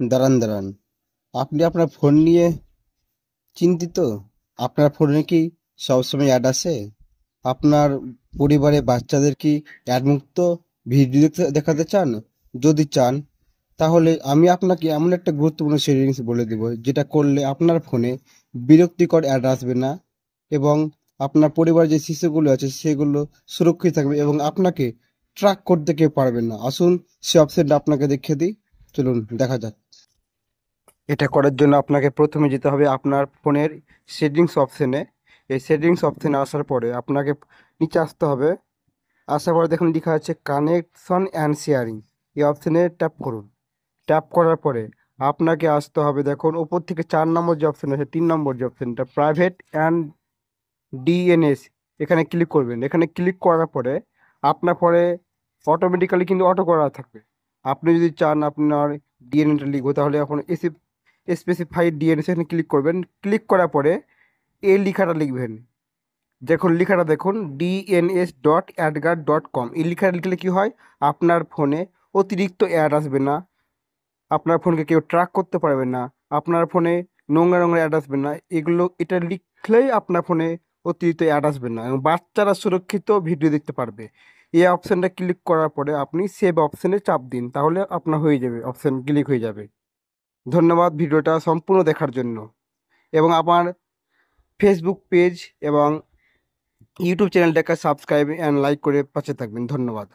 দাঁড়ান দাঁড়ান, আপনি আপনার ফোন নিয়ে চিন্তিত? আপনার ফোনে কি সবসময় অ্যাড আসে? আপনার পরিবারে বাচ্চাদের কি অ্যাড মুক্ত ভিডিও দেখাতে চান? যদি চান তাহলে আমি আপনাকে এমন একটা গুরুত্বপূর্ণ সেটিংস বলে দেব, যেটা করলে আপনার ফোনে বিরক্তিকর অ্যাড আসবে না এবং আপনার পরিবারের যে শিশুগুলো আছে সেগুলো সুরক্ষিত থাকবে এবং আপনাকে ট্র্যাক করতে কেউ পারবে না। আসুন সে অপশনটা আপনাকে দেখিয়ে দিই। চলুন দেখা যাক। এটা করার জন্য আপনাকে প্রথমে যেতে হবে আপনার ফোনের সেটিংস অপশনে। এই সেটিংস অপশনে আসার পরে আপনাকে নিচে আসতে হবে। আসার পরে দেখুন লেখা আছে কানেকশন অ্যান্ড শেয়ারিং। এই অপশনে ট্যাপ করুন। ট্যাপ করার পরে আপনাকে আসতে হবে, দেখুন উপর থেকে 4 নম্বর যে অপশন আছে, 3 নম্বর যে অপশনটা প্রাইভেট অ্যান্ড ডিএনএস, এখানে ক্লিক করবেন। এখানে ক্লিক করার পরে আপনার পরে অটোমেটিক্যালি কিন্তু অটো করা থাকবে। আপনি যদি চান আপনার ডিএনএটা লিখবো, তাহলে এখন স্পেসিফাইড ডিএনএস এখানে ক্লিক করবেন। ক্লিক করার পরে এই লেখাটা লিখবেন। দেখুন লেখাটা দেখুন dns.adgar.com। এই লেখাটা লিখলে কি হয়, আপনার ফোনে অতিরিক্ত অ্যাড আসবে না, আপনার ফোনকে কেউ ট্র্যাক করতে পারবে না, আপনার ফোনে নোংরা নোংরা অ্যাড আসবে না। এটা লিখলেই আপনার ফোনে অতিরিক্ত অ্যাড আসবে না এবং বাচ্চারা সুরক্ষিত ভিডিও দেখতে পারবে। এই অপশানটা ক্লিক করার পরে আপনি সেভ অপশানে চাপ দিন, তাহলে আপনার হয়ে যাবে, অপশান ক্লিক হয়ে যাবে। ধন্যবাদ ভিডিওটা সম্পূর্ণ দেখার জন্য। এবং আমার ফেসবুক পেজ এবং ইউটিউব চ্যানেলটাকে সাবস্ক্রাইব অ্যান্ড লাইক করে পাশে থাকবেন। ধন্যবাদ।